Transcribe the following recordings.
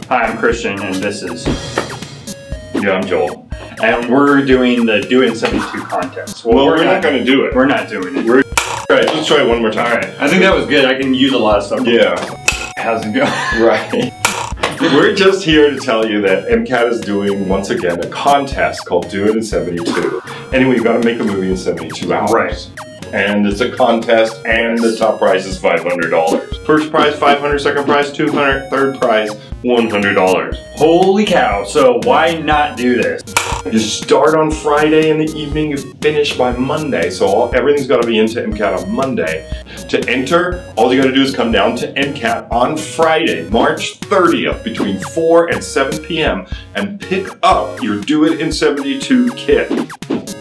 Hi, I'm Christian, and this is... Yeah, I'm Joel. And we're doing the Do It in 72 contest. Well, we're not going to do it. We're not doing it. Alright, let's try it one more time. Alright, I think that was good. I can use a lot of stuff. Yeah. How's it going? Right. We're just here to tell you that MCAT is doing, once again, a contest called Do It in 72. Anyway, you've got to make a movie in 72 hours. Right. And it's a contest, and the top prize is $500. First prize, $500, second prize, $200, third prize, $100. Holy cow, so why not do this? You start on Friday in the evening, you finish by Monday, so everything's got to be into MCAT on Monday. To enter, all you got to do is come down to MCAT on Friday, March 30th, between 4 and 7 p.m. and pick up your Do It in 72 kit.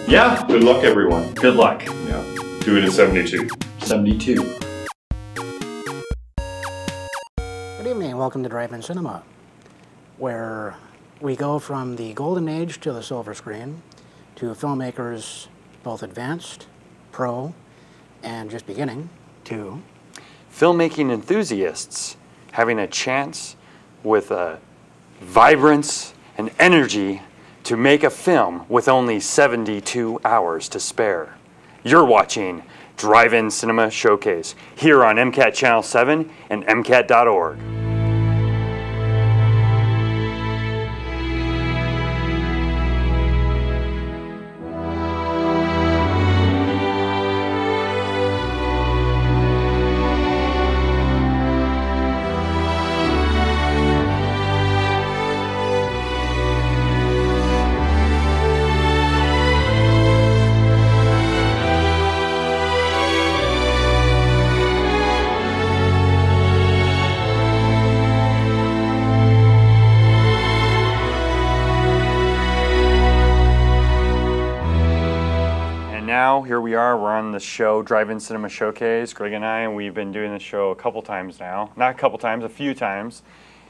Yeah. Good luck, everyone. Good luck. Yeah. Do It in 72. 72. Good evening, welcome to Drive-In Cinema, where we go from the golden age to the silver screen to filmmakers both advanced, pro, and just beginning to filmmaking enthusiasts having a chance with a vibrance and energy to make a film with only 72 hours to spare. You're watching Drive-In Cinema Showcase here on MCAT Channel 7 and MCAT.org. Here we are, we're on the show, Drive-In Cinema Showcase. Greg and I, we've been doing this show a couple times now. Not a couple times, a few times.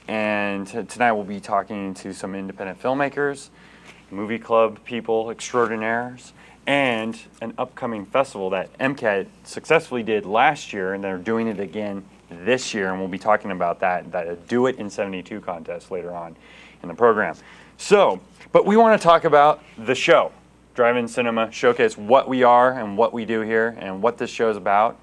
And tonight we'll be talking to some independent filmmakers, movie club people, extraordinaires, and an upcoming festival that MCAT successfully did last year, and they're doing it again this year, and we'll be talking about that Do It in 72 contest later on in the program. So, but we want to talk about the show. Drive-In Cinema Showcase, what we are and what we do here and what this show is about.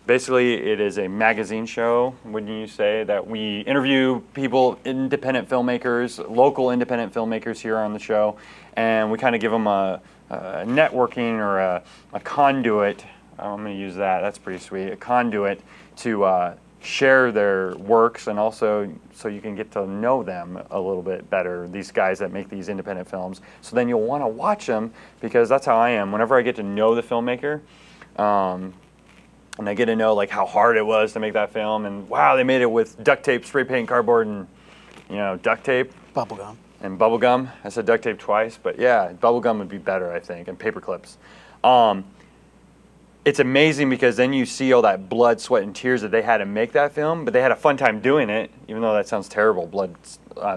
Basically, it is a magazine show, wouldn't you say, that we interview people, independent filmmakers, local independent filmmakers here on the show, and we kind of give them a networking or a conduit. I'm going to use that, that's pretty sweet, a conduit to share their works, and also so you can get to know them a little bit better, these guys that make these independent films. So then you'll want to watch them, because that's how I am. Whenever I get to know the filmmaker, and I get to know like how hard it was to make that film, and wow, they made it with duct tape, spray paint, cardboard, and duct tape. bubblegum. And bubblegum. I said duct tape twice, but yeah, bubblegum would be better, I think, and paper clips. It's amazing because then you see all that blood, sweat, and tears that they had to make that film, but they had a fun time doing it, even though that sounds terrible, blood,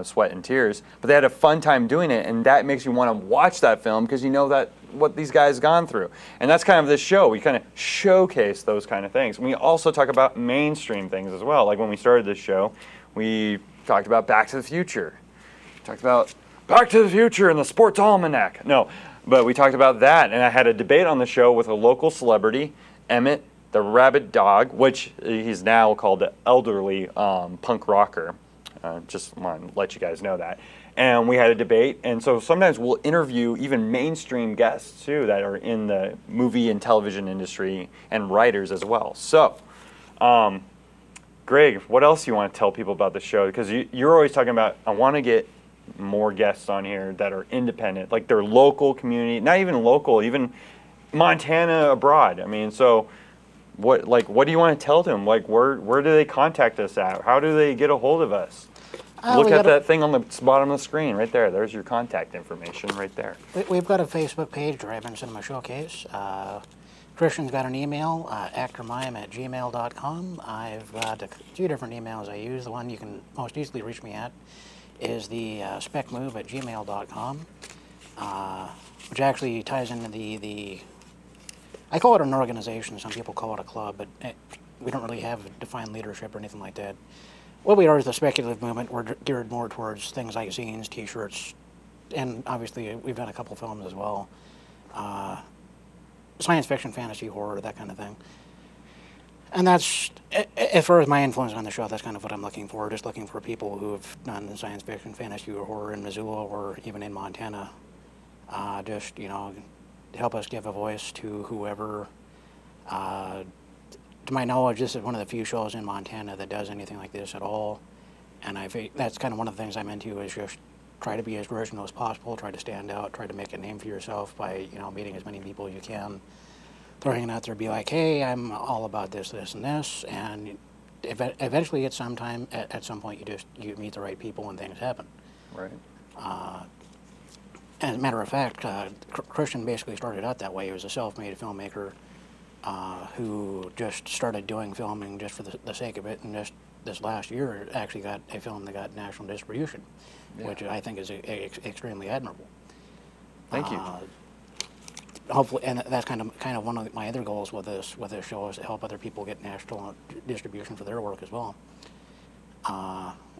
sweat, and tears. But they had a fun time doing it, and that makes you want to watch that film because you know that what these guys gone through. And that's kind of this show. We kind of showcase those kind of things. We also talk about mainstream things as well. Like when we started this show, we talked about Back to the Future. We talked about Back to the Future and the Sports Almanac. No. But we talked about that, and I had a debate on the show with a local celebrity, Emmett the Rabid Dog, which he's now called the elderly punk rocker. Just want to let you guys know that. And we had a debate, and so sometimes we'll interview even mainstream guests too that are in the movie and television industry, and writers as well. So, Greg, what else do you want to tell people about the show? Because you're always talking about, I want to get more guests on here that are independent, like their local community, not even local, even Montana abroad. I mean, so what do you want to tell them? Like, where do they contact us at? How do they get a hold of us? Look at that thing on the bottom of the screen right there. There's your contact information right there. We've got a Facebook page, Drive-In Cinema Showcase. Christian's got an email, actormime@gmail.com. I've got a few different emails I use. The one you can most easily reach me at is the specmove@gmail.com, which actually ties into the I call it an organization. Some people call it a club, but we don't really have defined leadership or anything like that. what we are is the speculative movement. We're geared more towards things like zines, T-shirts, and obviously we've done a couple films as well. Science fiction, fantasy, horror, that kind of thing. And that's, as far as my influence on the show, that's kind of what I'm looking for. Just looking for people who have done science fiction, fantasy, or horror in Missoula or even in Montana. Just, you know, help us give a voice to whoever. To my knowledge, this is one of the few shows in Montana that does anything like this at all. And that's kind of one of the things I'm into, is just try to be as original as possible, try to stand out, try to make a name for yourself by, you know, meeting as many people you can. Throwing it out there, be like, hey, I'm all about this, this, and this, and eventually at some point you meet the right people and things happen. Right. As a matter of fact, Christian basically started out that way. He was a self-made filmmaker who just started doing filming just for the sake of it, and just this last year actually got a film that got national distribution, which I think is extremely admirable. Thank you. Hopefully, and that's kind of one of my other goals with this show, is to help other people get national distribution for their work as well.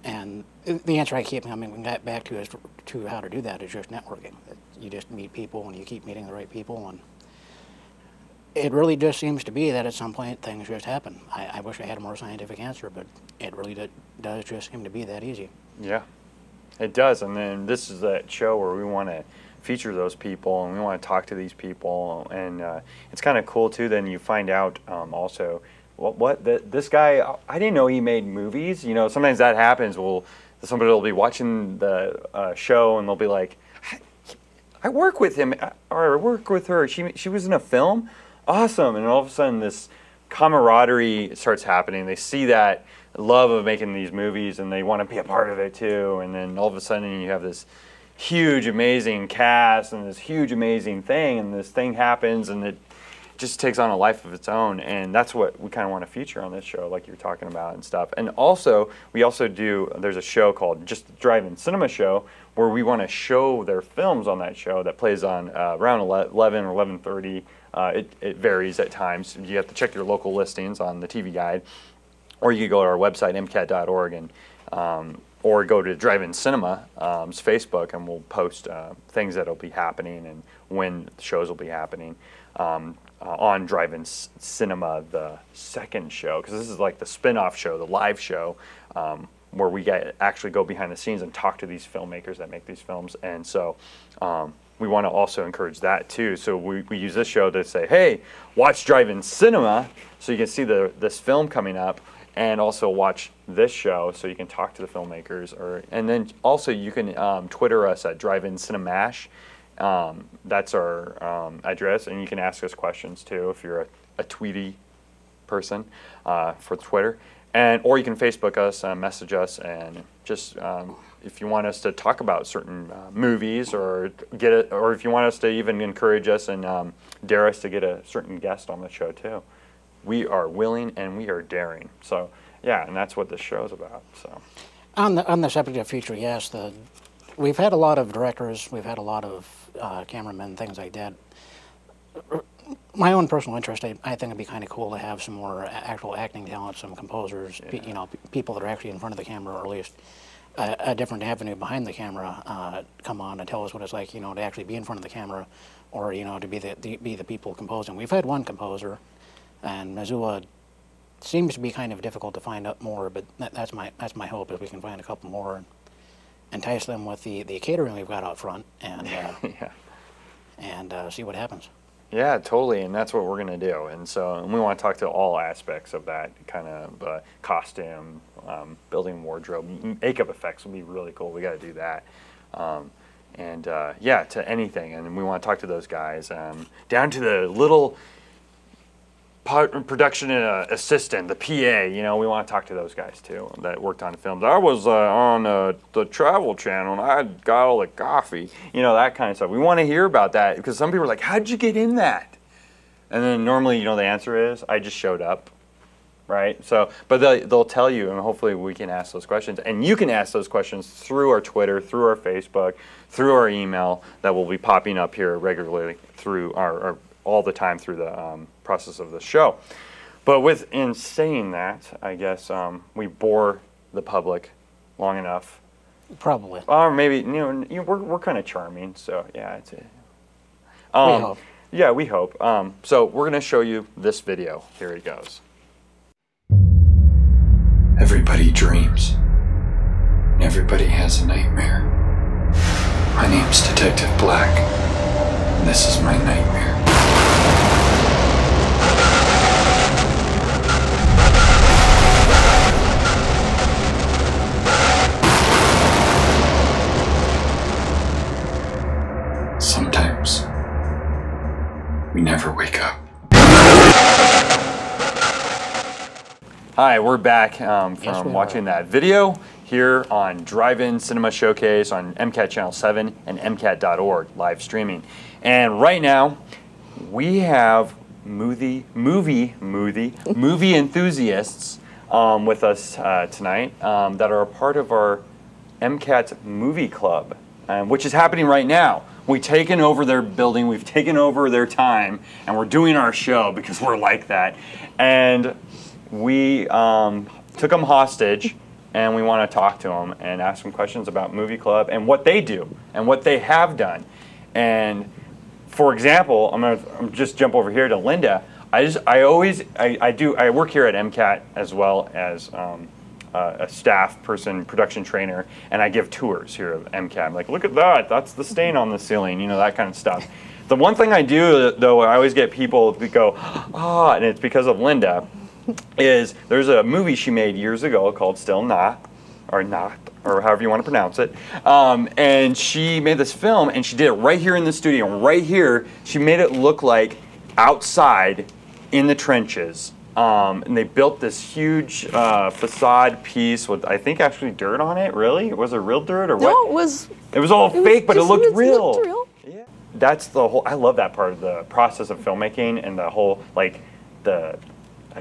And the answer I keep coming back to to how to do that is just networking. You just meet people, and you keep meeting the right people, and it really just seems to be that at some point things just happen. I wish I had a more scientific answer, but it really does just seem to be that easy. Yeah, it does. And then this is that show where we want to feature those people, and we want to talk to these people, and it's kind of cool too. Then you find out also this guy, I didn't know he made movies. You know, sometimes that happens. Well, somebody will be watching the show and they'll be like, I work with him, or I work with her. She was in a film, awesome. And all of a sudden this camaraderie starts happening. They see that love of making these movies and they want to be a part of it too. And then all of a sudden you have this huge amazing cast and this huge amazing thing, and this thing happens and it just takes on a life of its own. And that's what we kind of want to feature on this show, like you were talking about and stuff. And also we also do, there's a show called Just the Drive-In Cinema Show, where we want to show their films on that show that plays on around 11 or 11:30. It varies at times. You have to check your local listings on the TV Guide, or you can go to our website, mcat.org, and or go to Drive-In Cinema's Facebook, and we'll post things that'll be happening and when shows will be happening on Drive-In Cinema, the second show, because this is like the spin-off show, the live show, where we actually go behind the scenes and talk to these filmmakers that make these films. And so we want to also encourage that too. So we use this show to say, hey, watch Drive-In Cinema so you can see this film coming up, and also watch this show so you can talk to the filmmakers. And then also you can Twitter us at Drive-In Cinemash. That's our address, and you can ask us questions too if you're a tweety person for Twitter. Or you can Facebook us, message us, and just if you want us to talk about certain movies, or if you want us to even encourage us and dare us to get a certain guest on the show too. We are willing and we are daring. So yeah, and that's what this show is about. So on the subject of future guests, we've had a lot of directors, we've had a lot of cameramen, things like that. My own personal interest, I think it'd be kind of cool to have some more actual acting talent, some composers, people that are actually in front of the camera, or at least a different avenue behind the camera, come on and tell us what it's like, to actually be in front of the camera, or to be the people composing. We've had one composer, and Missoula seems to be kind of difficult to find out more, but that's my hope, is we can find a couple more and entice them with the catering we've got out front, and and see what happens. Yeah, totally, and that's what we're going to do. And we want to talk to all aspects of that kind of costume, building wardrobe, makeup effects will be really cool. We got to do that. Yeah, to anything, and we want to talk to those guys, down to the little production assistant, the PA. We want to talk to those guys too that worked on films. I was on the Travel Channel, and I got all the coffee, that kind of stuff. We want to hear about that, because some people are like, how'd you get in that? And then normally, the answer is, I just showed up, right? So, but they'll tell you, and hopefully we can ask those questions. And you can ask those questions through our Twitter, through our Facebook, through our email that will be popping up here regularly through our all the time through the process of the show. But in saying that, I guess we bore the public long enough. Probably. Or maybe, we're kind of charming, so yeah. It's We hope. Yeah, we hope. So we're going to show you this video. Here it goes. Everybody dreams. Everybody has a nightmare. My name's Detective Black, and this is my nightmare. Sometimes we never wake up. Hi, we're back from we watching that video here on Drive-In Cinema Showcase on MCAT Channel 7 and MCAT.org live streaming. And right now, we have movie enthusiasts with us tonight that are a part of our MCAT Movie Club, which is happening right now. We've taken over their building, we've taken over their time, and we're doing our show because we're like that. And we took them hostage, and we want to talk to them and ask them questions about Movie Club and what they do and what they have done. And for example, I'm gonna just jump over here to Linda. I work here at MCAT as well as a staff person, production trainer, and I give tours here at MCAT. I'm like, look at that, that's the stain on the ceiling, that kind of stuff. The one thing I do, though, I always get people to go, and it's because of Linda, is there's a movie she made years ago called Still Not, or however you want to pronounce it, and she made this film, and she did it right here in the studio, right here. She made it look like outside in the trenches. And they built this huge facade piece with, I think, actually dirt on it. Really? Was it real dirt or what? No, it was. It was all fake, but it looked real. It looked real. Yeah. That's the whole. I love that part of the process of filmmaking and the whole, like, I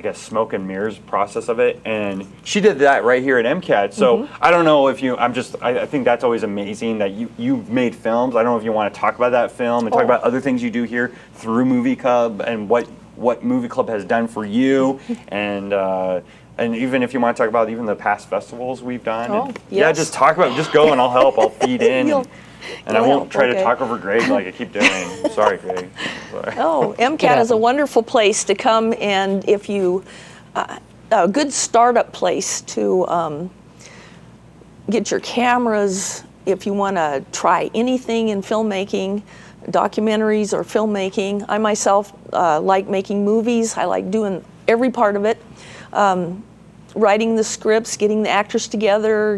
guess, smoke and mirrors process of it. And she did that right here at MCAT. So I don't know if you. I think that's always amazing that you've made films. I don't know if you want to talk about that film and talk about other things you do here through Movie Club and what Movie Club has done for you, and even if you want to talk about even the past festivals we've done. Yeah, just talk about, just go and I'll help. I'll feed in, and I won't try to talk over Greg like I keep doing. Sorry, Greg. Sorry. Oh, MCAT is a wonderful place to come, and if you, a good startup place to get your cameras if you want to try anything in filmmaking. Documentaries or filmmaking. I myself like making movies. I like doing every part of it. Writing the scripts, getting the actors together,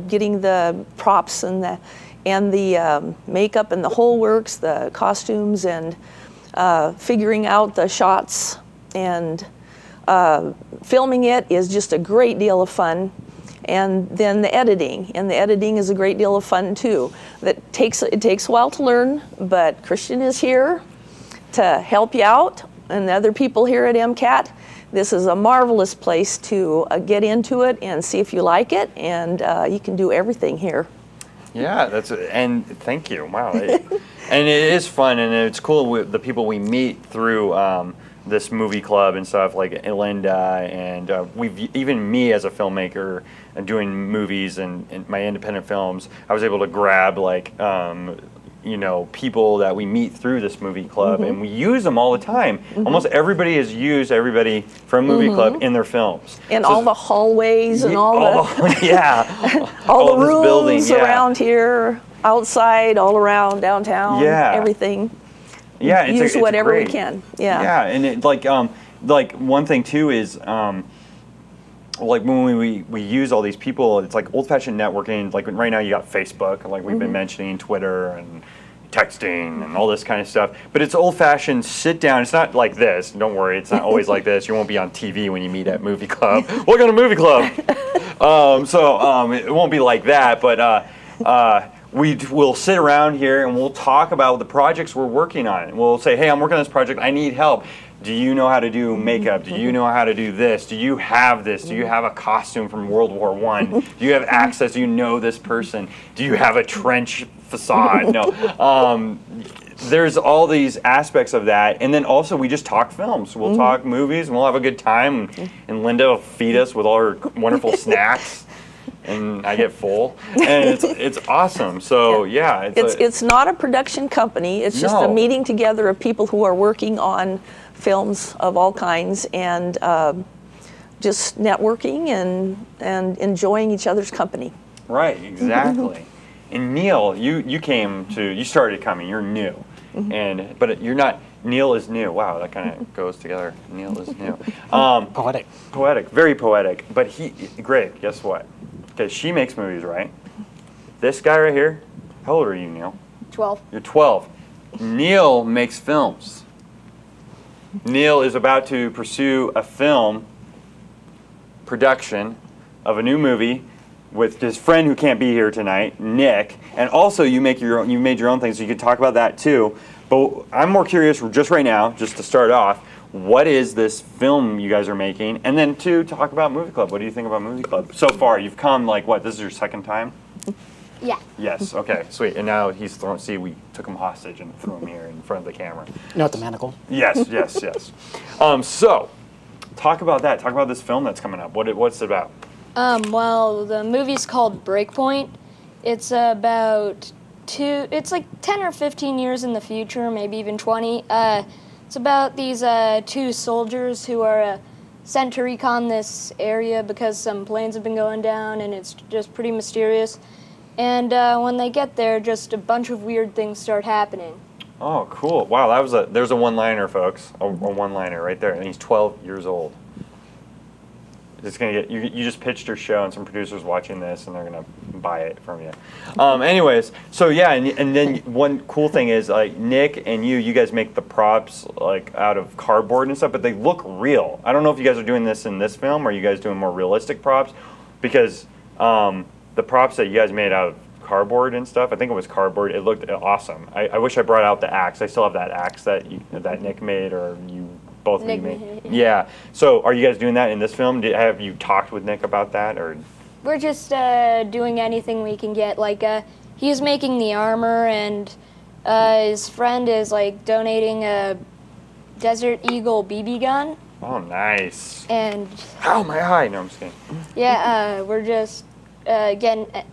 getting the props and the makeup and the whole works, the costumes, and figuring out the shots, and filming it is just a great deal of fun. And then the editing, is a great deal of fun too. It takes a while to learn, but Christian is here to help you out, and the other people here at MCAT. This is a marvelous place to get into it and see if you like it, and you can do everything here. Yeah, and thank you. Wow, and it is fun, and it's cool with the people we meet through this Movie Club and stuff, like Linda, and even me as a filmmaker and doing movies and my independent films, I was able to grab people that we meet through this Movie Club, and we use them all the time. Almost everybody has used everybody from Movie Club in their films. And so all the hallways and all the all the rooms around here, outside, all around downtown, everything. Yeah, use whatever we can. Yeah. Yeah, and it, like one thing too is like when we use all these people, it's like old-fashioned networking. Like right now you got Facebook, like we've been mentioning, Twitter and texting and all this kind of stuff. But it's old-fashioned sit down. It's not like this. Don't worry, it's not always like this. You won't be on TV when you meet at Movie Club. Welcome to Movie Club. It won't be like that, but we'll sit around here and we'll talk about the projects we're working on. We'll say, hey, I'm working on this project. I need help. Do you know how to do makeup? Do you know how to do this? Do you have this? Do you have a costume from World War I? Do you have access? Do you know this person? Do you have a trench facade? No. There's all these aspects of that. And then also we just talk films. We'll talk movies and we'll have a good time. And Linda will feed us with all her wonderful snacks. and I get full, and it's awesome. So yeah, it's not a production company. It's just a meeting together of people who are working on films of all kinds and just networking and enjoying each other's company. Right, exactly. And Neil, you started coming. You're new, but you're not. Neil is new. Wow, that kind of goes together. Neil is new. Poetic. Poetic, very poetic. But Greg, guess what? Because she makes movies, right? This guy right here, how old are you, Neil? 12. You're 12. Neil makes films. Neil is about to pursue a film production of a new movie with his friend who can't be here tonight, Nick. And also you made your own thing, so you can talk about that too. But I'm more curious, just right now, just to start off, what is this film you guys are making? And then two, talk about Movie Club. What do you think about Movie Club? So far, you've come like, what, this is your second time? Yeah. Yes, okay, sweet. And now he's thrown, see, we took him hostage and threw him here in front of the camera. Note the manacle. Yes, yes, yes. So, talk about that. Talk about this film that's coming up. What's it about? Well, the movie's called Breakpoint. It's about it's like 10 or 15 years in the future, maybe even 20. It's about these two soldiers who are sent to recon this area because some planes have been going down and it's just pretty mysterious. And when they get there, just a bunch of weird things start happening. Oh, cool. Wow, there's a one-liner, folks. A one-liner right there. And he's 12 years old. It's gonna get you just pitched your show and some producers watching this and they're gonna buy it from you. Anyways, so yeah, and then one cool thing is like Nick and you guys make the props like out of cardboard and stuff, but they look real. I don't know if you guys are doing this in this film or are you guys doing more realistic props, because the props that you guys made out of cardboard and stuff, I think it was cardboard, it looked awesome. I wish I brought out the axe. I still have that axe that Nick made, or you both of you made. Yeah. So are you guys doing that in this film? Have you talked with Nick about that, or? We're just doing anything we can get. Like he's making the armor, and his friend is like donating a Desert Eagle BB gun. Oh, nice. And ow, my eye. No, I'm just kidding. Yeah, we're just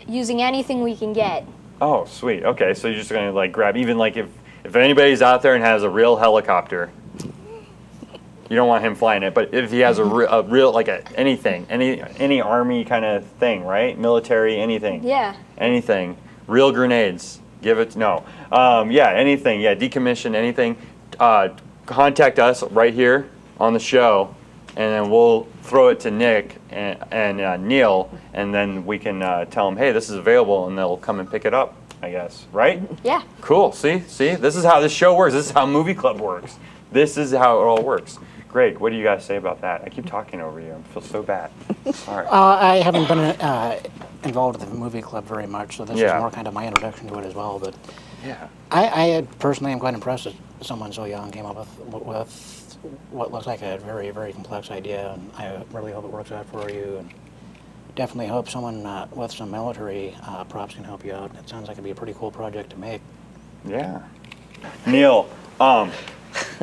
using anything we can get. Oh, sweet. Okay, so you're just gonna like grab, even like if anybody's out there and has a real helicopter. You don't want him flying it, but if he has a real, like anything, any army kind of thing, right? Military, anything. Yeah. Anything. Real grenades. Give it, no. Yeah, anything. Yeah, decommission, anything. Contact us right here on the show, and then we'll throw it to Nick and Neil, and then we can tell them, hey, this is available, and they'll come and pick it up, I guess, right? Yeah. Cool, see? This is how this show works. This is how Movie Club works. This is how it all works. Greg, what do you guys say about that? I keep talking over you. I feel so bad. Sorry. I haven't been involved with the Movie Club very much, so this is more kind of my introduction to it as well. But yeah, I personally am quite impressed that someone so young came up with what looks like a very, very complex idea, and I really hope it works out for you. And definitely hope someone with some military props can help you out. It sounds like it'd be a pretty cool project to make. Yeah. Neil,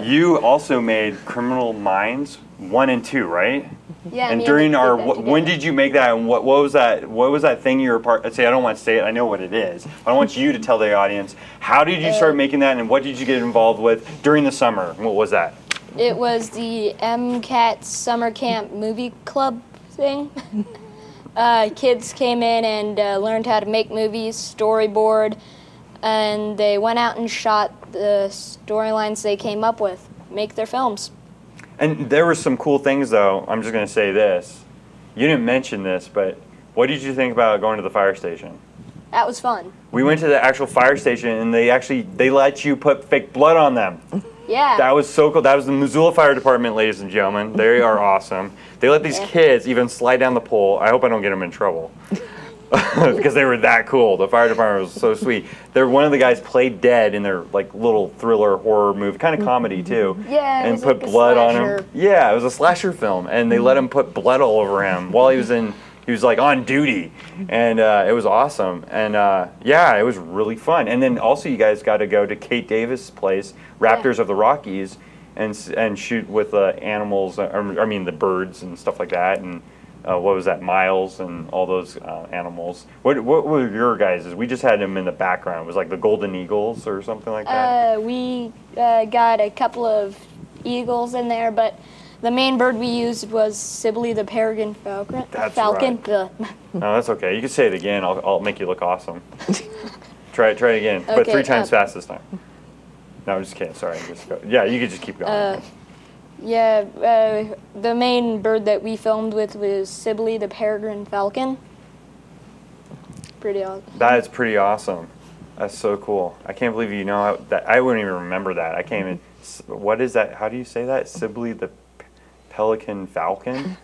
you also made Criminal Minds 1 and 2, right? Yeah. And during our, when did you make that? And what was that? What was that thing you were part? Say, I don't want to say it. I know what it is. But I want you to tell the audience. How did you start making that, and what did you get involved with during the summer? What was that? It was the MCAT Summer Camp Movie Club thing. Kids came in and learned how to make movies, storyboard, and they went out and shot the storylines they came up with, make their films. And there were some cool things, though. I'm just going to say this. You didn't mention this, but what did you think about going to the fire station? That was fun. We went to the actual fire station, and they let you put fake blood on them. Yeah. That was so cool. That was the Missoula Fire Department, ladies and gentlemen. They are awesome. They let these kids even slide down the pole. I hope I don't get them in trouble. Because they were that cool. The fire department was so sweet. One of the guys played dead in their like little thriller horror movie, kind of comedy too. Yeah, and put like blood on him. Yeah, it was a slasher film, and they let him put blood all over him while he was like on duty, and it was awesome. And yeah, it was really fun. And then also you guys got to go to Kate Davis' place, Raptors of the Rockies, and shoot with animals. I mean the birds and stuff like that. And what was that, Miles and all those animals. What were your guys'? We just had them in the background. It was like the Golden Eagles or something like that? We got a couple of eagles in there, but the main bird we used was Sibley the peregrine falcon. That's falcon. right. No, that's okay. You can say it again. I'll make you look awesome. Try it again, but Okay, 3 times fast this time. No, I'm just kidding. Sorry. Yeah, you could just keep going. The main bird that we filmed with was Sibley the peregrine falcon. Pretty awesome. That is pretty awesome. That's so cool. I can't believe you know that. I wouldn't even remember that. I can't even. What is that? How do you say that? Sibley the pelican falcon?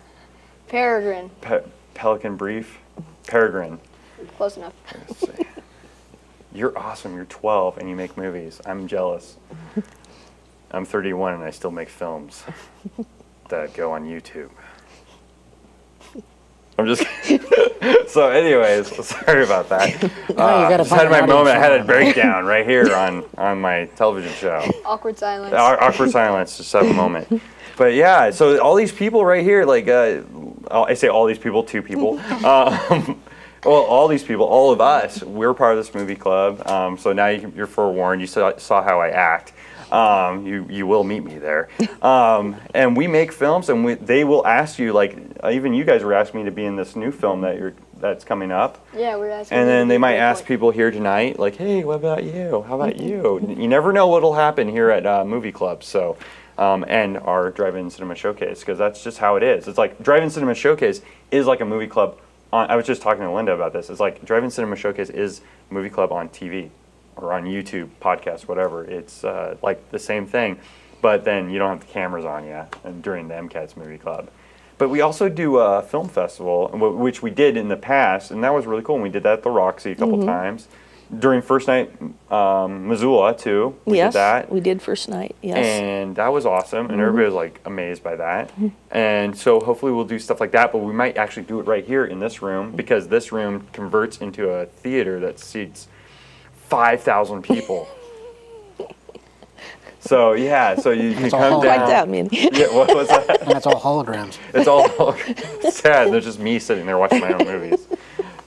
Peregrine. Pelican brief? Peregrine. Close enough. Let's see. You're awesome. You're 12 and you make movies. I'm jealous. I'm 31 and I still make films that go on YouTube. I'm just kidding. So anyways, sorry about that. gotta Just find had an my audience moment. I had a somewhere. breakdown right here on my television show. Awkward silence. Awkward silence, just have a moment. But yeah, so all these people right here, like, I say all these people, 2 people. Well, all these people, all of us, we're part of this movie club. So now you're forewarned. You saw how I act. You will meet me there. And we make films, and they will ask you, like, even you guys were asking me to be in this new film that's coming up. Yeah, we're asking. And you then to they do might Breakpoint. ask people here tonight, like, hey, what about you? How about you? You never know what'll happen here at Movie Club. So, and our Drive-In Cinema Showcase, because that's just how it is. It's like Drive-In Cinema Showcase is like a movie club. I was just talking to Linda about this. It's like Drive-In Cinema Showcase is a movie club on TV or on YouTube, podcast, whatever. It's like the same thing, but then you don't have the cameras on you during the MCAT's movie club. But we also do a film festival, which we did in the past, and that was really cool. And we did that at the Roxy a couple times. During first night, Missoula too. We Yes, did that. we did first night. Yes. And that was awesome, and everybody was like amazed by that. And so hopefully we'll do stuff like that, but we might actually do it right here in this room, because this room converts into a theater that seats 5,000 people. So yeah, so you can It's all come hologram. down. Like that, man. Yeah, what was that? And it's all holograms. It's all sad. There's just me sitting there watching my own movies.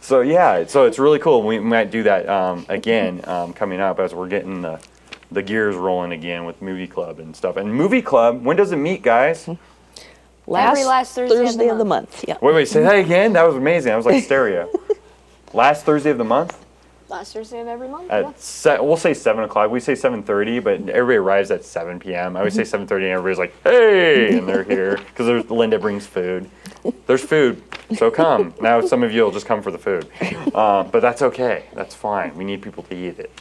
So yeah, so it's really cool. We might do that again coming up as we're getting the gears rolling again with Movie Club and stuff. And Movie Club, when does it meet, guys? Every last Thursday of the month. Yeah. Wait, say that again? That was amazing. That was like stereo. Last Thursday of the month? Last Thursday of every month. At we'll say 7 o'clock. We say 7:30, but everybody arrives at 7 p.m. I always say 7:30, and everybody's like, "Hey!" and they're here because Linda brings food. There's food, so come. Now some of you will just come for the food, but that's okay. That's fine. We need people to eat it.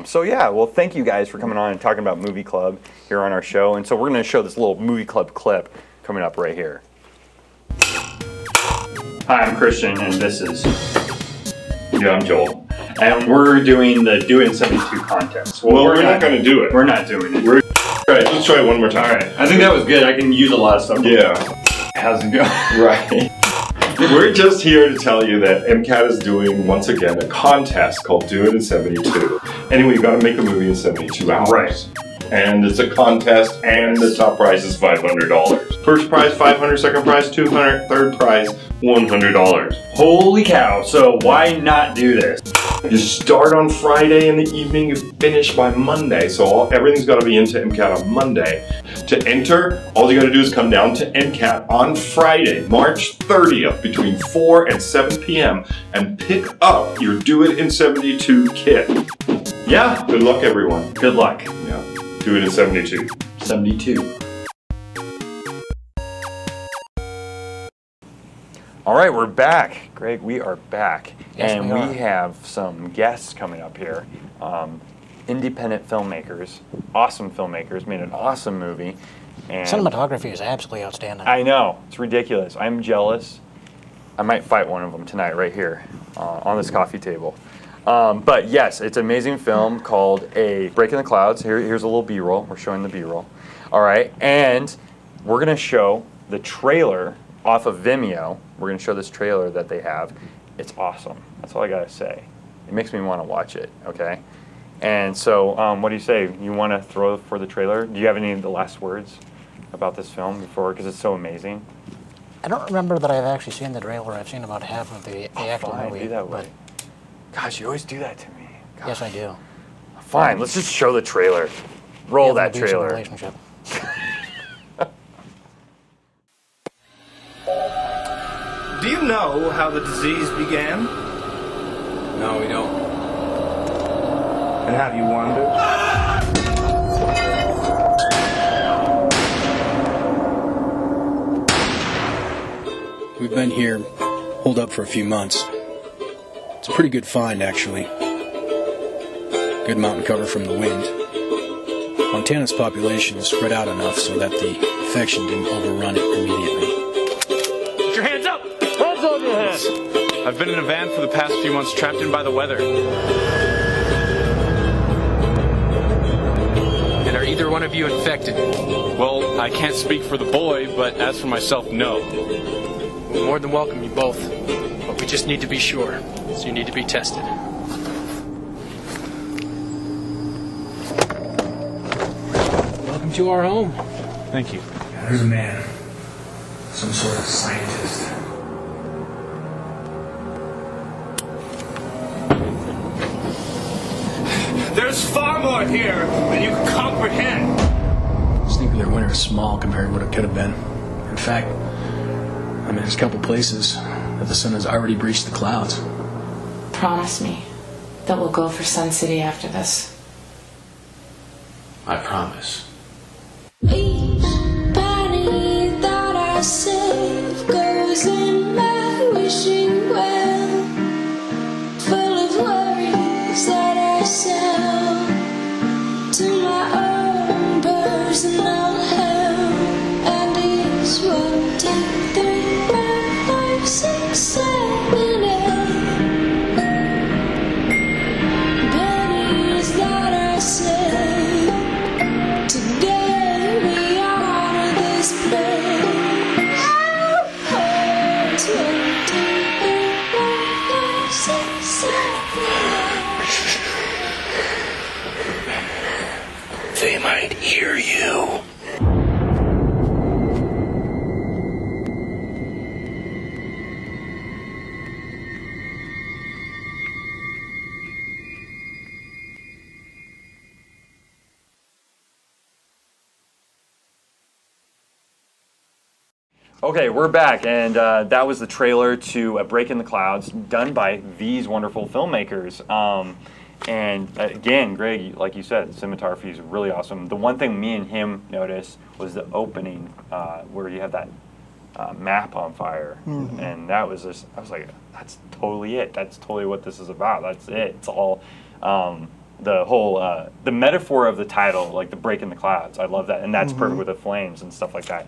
So yeah, well, thank you guys for coming on and talking about Movie Club here on our show. And so we're going to show this little Movie Club clip coming up right here. Hi, I'm Christian, and this is. Yeah, I'm Joel. And we're doing the Do It in 72 contest. Well, we're not going to do it. We're not doing it. All right, let's try it one more time. All right. I think that was good. I can use a lot of stuff. Yeah. How's it going? Right. We're just here to tell you that MCAT is doing, once again, a contest called Do It in 72. Anyway, you've got to make a movie in 72 hours. Right. And it's a contest, and the top prize is $500. First prize, $500, second prize, $200, third prize, $100. Holy cow. So why not do this? You start on Friday in the evening, you finish by Monday. So everything's got to be into MCAT on Monday. To enter, all you got to do is come down to MCAT on Friday, March 30th, between 4 and 7 p.m. and pick up your Do It in 72 kit. Yeah. Good luck, everyone. Good luck. Yeah. Do It in 72. 72. All right, we're back. Greg, we are back. Yes, and we are. we have some guests coming up here. Independent filmmakers, awesome filmmakers, made an awesome movie. And Cinematography is absolutely outstanding. I know, it's ridiculous. I'm jealous. I might fight one of them tonight right here on this coffee table. But yes, it's an amazing film called A Break in the Clouds. Here's a little B-roll. We're showing the B-roll. All right, and we're going to show the trailer off of Vimeo. We're going to show this trailer that they have. It's awesome. That's all I got to say. It makes me want to watch it, okay? And so what do you say? You want to throw for the trailer? Do you have any of the last words about this film before? Because it's so amazing. I don't remember that I've actually seen the trailer. I've seen about half of the actual Fine, movie. be that but way. Gosh, you always do that to me. Gosh. yes, I do. Fine, let's just show the trailer. Roll that We have an abusive trailer. relationship. Do you know how the disease began? No, we don't. And have you wondered? We've been here, holed up for a few months. It's a pretty good find, actually. Good mountain cover from the wind. Montana's population is spread out enough so that the infection didn't overrun it immediately. Put your hands up! Hands on your head! I've been in a van for the past few months, trapped in by the weather. And are either one of you infected? Well, I can't speak for the boy, but as for myself, no. We're more than welcome, you both. But we just need to be sure, so you need to be tested. Welcome to our home. Thank you. There's a man. Some sort of scientist. There's far more here than you can comprehend. This nuclear winter is small compared to what it could have been. In fact, I mean, there's a couple places that the sun has already breached the clouds. Promise me that we'll go for Sun City after this. I promise. Each penny that I save goes in my wishing well, full of worries that I sell to my own personal hell. And it's 1, 2, 3, 4, 5, 6, 7, 8 pennies that I save to get me out of this place. Oh, 2, 3, 4, 5, 6, 7, 8. They might hear you. Okay, we're back, and that was the trailer to A Break in the Clouds, done by these wonderful filmmakers. And again, Greg, like you said, cinematography is really awesome. The one thing me and him noticed was the opening, where you have that map on fire, and that was just, I was like, that's totally it. That's totally what this is about. That's it. It's all the whole the metaphor of the title, like the break in the clouds. I love that, and that's perfect with the flames and stuff like that.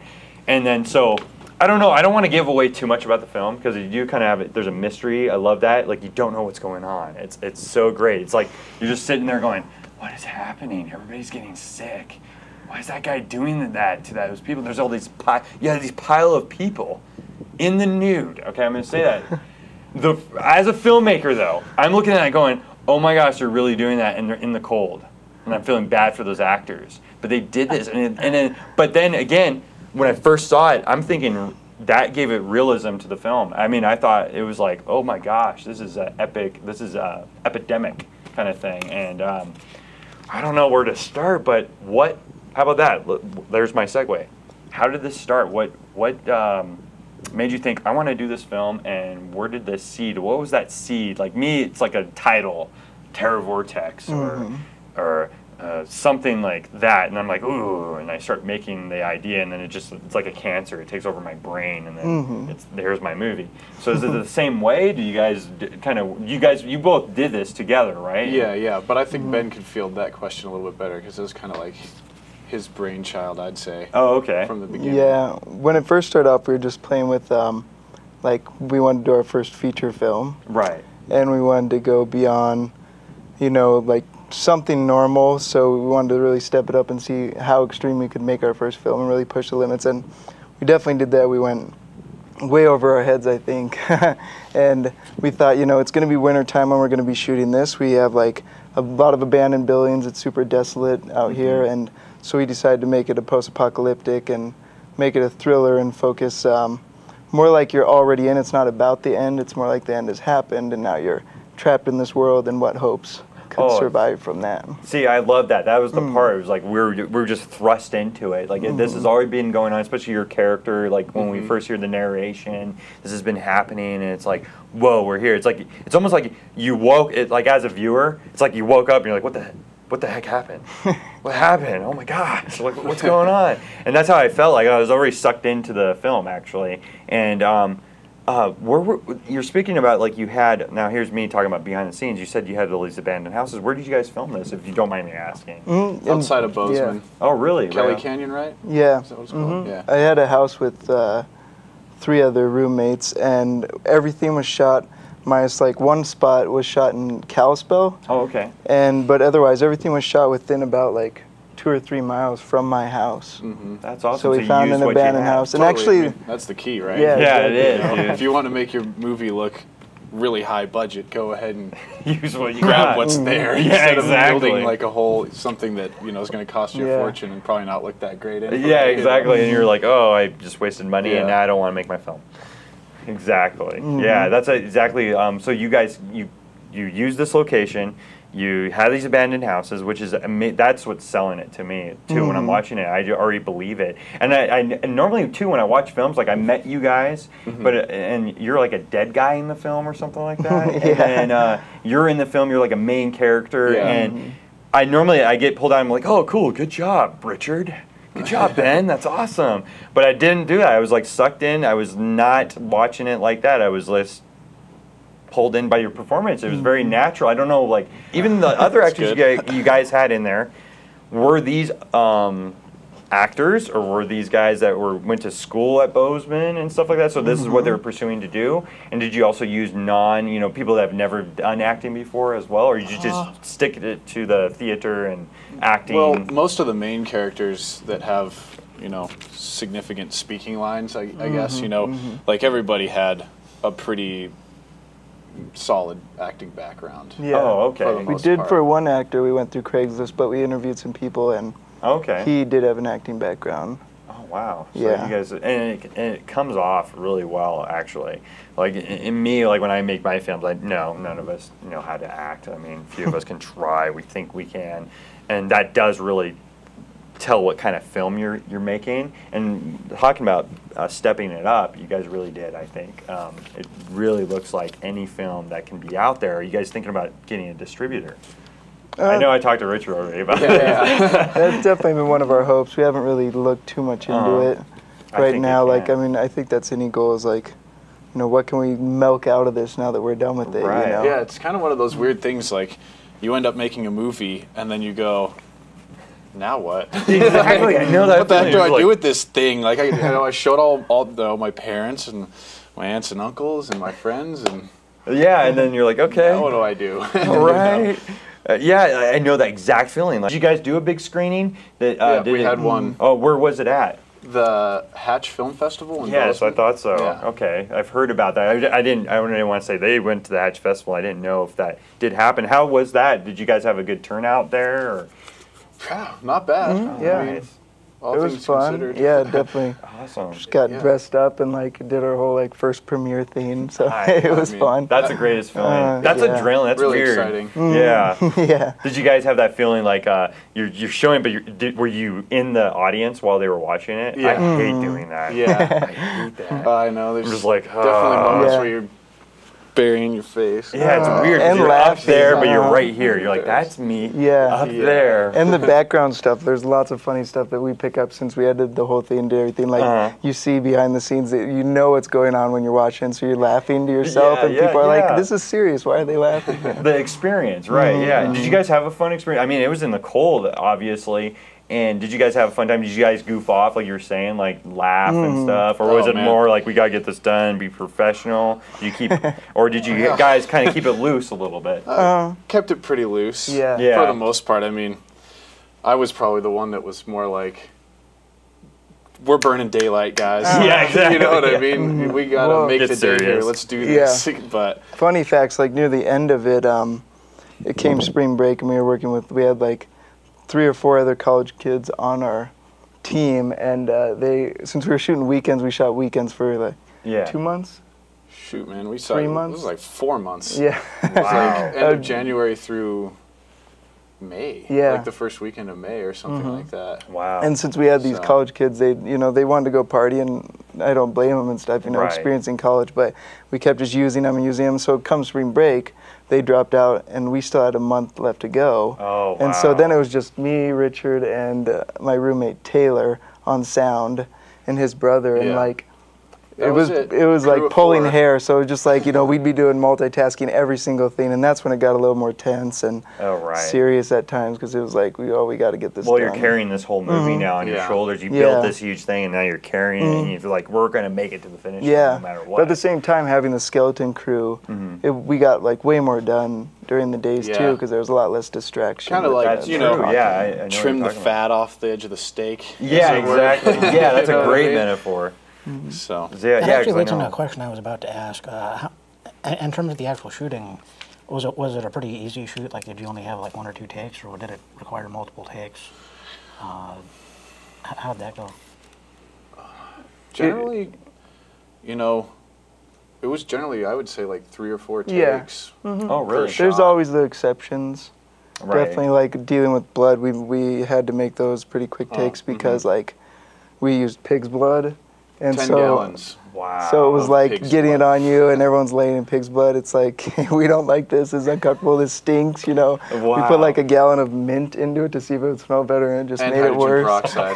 And then so. I don't know. I don't want to give away too much about the film because you do kind of have it. There's a mystery. I love that. Like you don't know what's going on. It's so great. It's like you're just sitting there going, "What is happening? Everybody's getting sick. Why is that guy doing that to those people?" There's all these these pile of people in the nude. Okay, I'm going to say that. As a filmmaker though, I'm looking at it going, "Oh my gosh, they're really doing that, and they're in the cold," and I'm feeling bad for those actors. But they did this, but then again. When I first saw it, I'm thinking that gave it realism to the film. I mean, I thought it was like, oh my gosh, this is an epic, this is a epidemic kind of thing. And I don't know where to start, but how about that? There's my segue. How did this start? What made you think, I want to do this film, and where did this seed, what was that seed? Like me, it's like a title, Terror Vortex, or something like that, and I'm like, ooh, and I start making the idea, and then it's like a cancer. It takes over my brain, and then there's my movie. So is it the same way? Do you guys you both did this together, right? Yeah, but I think Ben could field that question a little bit better because it was kind of like his brainchild, I'd say. Oh, okay. From the beginning. Yeah, when it first started off, we were just playing with, like, we wanted to do our first feature film. Right. And we wanted to go beyond, you know, like, something normal, so we wanted to really step it up and see how extreme we could make our first film and really push the limits, and we definitely did that. We went way over our heads, I think, and we thought, you know, it's going to be winter time when we're going to be shooting this. We have like a lot of abandoned buildings. It's super desolate out here, and so we decided to make it a post-apocalyptic and make it a thriller and focus more like you're already in. It's not about the end. It's more like the end has happened, and now you're trapped in this world, and what hopes could survive from that. See, I love that. That was the part. It was like we're just thrust into it. Like this has already been going on, especially your character. Like when we first hear the narration, this has been happening, and it's like, whoa, we're here. It's like it's almost like you woke. It like as a viewer, it's like you woke up and you're like, what the heck happened? What happened? Oh my gosh! Like what's going on? And that's how I felt. Like I was already sucked into the film actually, and. You're speaking about like you had, now here's me talking about behind the scenes, you said you had all these abandoned houses. Where did you guys film this, if you don't mind me asking? Outside of Bozeman. Yeah. Oh really? Kelly Canyon, right? Yeah. Is that what it's called? Yeah. I had a house with 3 other roommates, and everything was shot, minus like one spot was shot in Kalispell. Oh, okay. But otherwise everything was shot within about like 2 or 3 miles from my house. That's awesome. So we found an abandoned house, and actually, I mean, that's the key, right? Yeah, yeah, it is. You know, Dude. if you want to make your movie look really high budget, go ahead and use what you grab got. what's there Yeah, instead exactly. of building like a whole something that is going to cost you a fortune and probably not look that great. Anyway. Yeah, exactly. And you're like, oh, I just wasted money, and Yeah. now I don't want to make my film. Exactly. Yeah, that's exactly. So you guys, you use this location. You have these abandoned houses, which is that's what's selling it to me too. When I'm watching it, I already believe it. And and normally too, when I watch films, like I met you guys, and you're like a dead guy in the film or something like that. And then you're in the film, you're like a main character, and I get pulled out. I'm like, oh, cool, good job, Richard. Good job, Ben. That's awesome. But I didn't do that. I was like sucked in. I was not watching it like that. I was just pulled in by your performance. It was very natural. I don't know, like even the other actors you guys had in there, were these actors, or were these guys that went to school at Bozeman and stuff like that? So this is what they were pursuing to do. And did you also use people that have never done acting before as well, or did you just stick it to the theater and acting? Well, most of the main characters that have significant speaking lines, I guess like everybody had a pretty solid acting background. Yeah. Oh, okay. We did for one actor. We went through Craigslist, but we interviewed some people, and he did have an acting background. Oh wow! So yeah. You guys, and it comes off really well, actually. Like in me, like when I make my films, none of us know how to act. I mean, a few of us can try. We think we can, and that does really tell what kind of film you're making. And talking about stepping it up, you guys really did. I think it really looks like any film that can be out there. Are you guys thinking about getting a distributor? I know I talked to Richard already about it. That's definitely been one of our hopes. We haven't really looked too much into it right now. Like, I mean, I think that's any goal is like, what can we milk out of this now that we're done with it? Right. Yeah, it's kind of one of those weird things. Like, you end up making a movie, and then you go, now what? Exactly. I know that. What the heck do I do with this thing? Like, I showed all my parents and my aunts and uncles and my friends, and and then you're like, okay, now what do I do? Right. Yeah, I know that exact feeling. Like, did you guys do a big screening? That we had one. Oh, where was it at? The Hatch Film Festival in Yes, Bozeman. I thought so. Yeah. Okay, I've heard about that. I didn't want to say they went to the Hatch Festival. I didn't know if that did happen. How was that? Did you guys have a good turnout there? Or? Yeah, not bad. Yeah. I mean, all it was things fun. considered. Yeah, definitely. Awesome. Just got dressed up and did our whole first premiere thing. So it was fun. That's the greatest feeling. That's adrenaline. That's really weird. exciting. Yeah. Yeah. Did you guys have that feeling like you're showing, but were you in the audience while they were watching it? Yeah. I hate doing that. Yeah. I hate that. I know. There's just like definitely moments where you're burying your face. Yeah, it's weird. And You're up laughing. there, but you're right here. You're like, that's me. Up there. And the background stuff, there's lots of funny stuff that we pick up since we edited the whole thing, did everything. Like, you see behind the scenes that you know what's going on when you're watching, so you're laughing to yourself, and people are like, this is serious, why are they laughing? The experience, right, yeah. Did you guys have a fun experience? I mean, it was in the cold, obviously. And did you guys have a fun time? Did you guys goof off, like you were saying, like laugh and stuff? Or was it more like, we got to get this done, be professional? Or did you guys kind of keep it loose a little bit? Kept it pretty loose. Yeah. For the most part. I mean, I was probably the one that was more like, we're burning daylight, guys. Yeah, exactly. You know what I mean? We got to make the day here. Let's do this. Yeah. But funny facts, near the end of it, it came spring break, and we had 3 or 4 other college kids on our team, and since we were shooting weekends, we shot weekends for Yeah. 2 months. Shoot, man, we saw 3 it months. was like 4 months. Yeah. It was like end of January through May. Yeah. Like the first weekend of May or something like that. Wow. And since we had these So- college kids, they they wanted to go party, and I don't blame them and stuff, Right. experiencing college. But we kept just using them and using them. So come spring break, they dropped out, and we still had a month left to go. Oh, And so wow. then it was just me, Richard, and my roommate Taylor on sound, and his brother, and Yeah. like. That It was was it. it was Crew like of pulling 4. hair, so it was just like we'd be doing multitasking every single thing, and that's when it got a little more tense and Oh, right. serious at times because it was like we got to get this Well, done. you're carrying this whole movie now on your Yeah. shoulders. You Yeah. built this huge thing, and now you're carrying it, and you feel like we're going to make it to the finish line Yeah, no matter but what. at the same time, having the skeleton crew, we got like way more done during the days Yeah. tuk because there was a lot less distraction. Kind of with like, that. you know, Yeah, I know what trim you're the talking fat off the edge of the steak. Yeah, as it were. exactly. Yeah, that's You know a what I great mean? metaphor. So, Yeah, That yeah, actually 'cause I leads into know. a question I was about to ask. In terms of the actual shooting, was it a pretty easy shoot? Like, did you only have like 1 or 2 takes, or did it require multiple takes? How did that go? generally, you know, it was generally, I would say, like 3 or 4 Yeah. takes. Oh, really? per There's shot. always the exceptions. Right. Definitely, like dealing with blood, we had to make those pretty quick takes because like we used pig's blood, and 10 so gallons. Wow. so it was of like pig's getting blood. it on you, and everyone's laying in pig's blood. It's like we don't like this. It's uncomfortable. This stinks. We Wow. put like a gallon of mint into it to see if it would smell better, and it just And made it hydrogen worse. peroxide.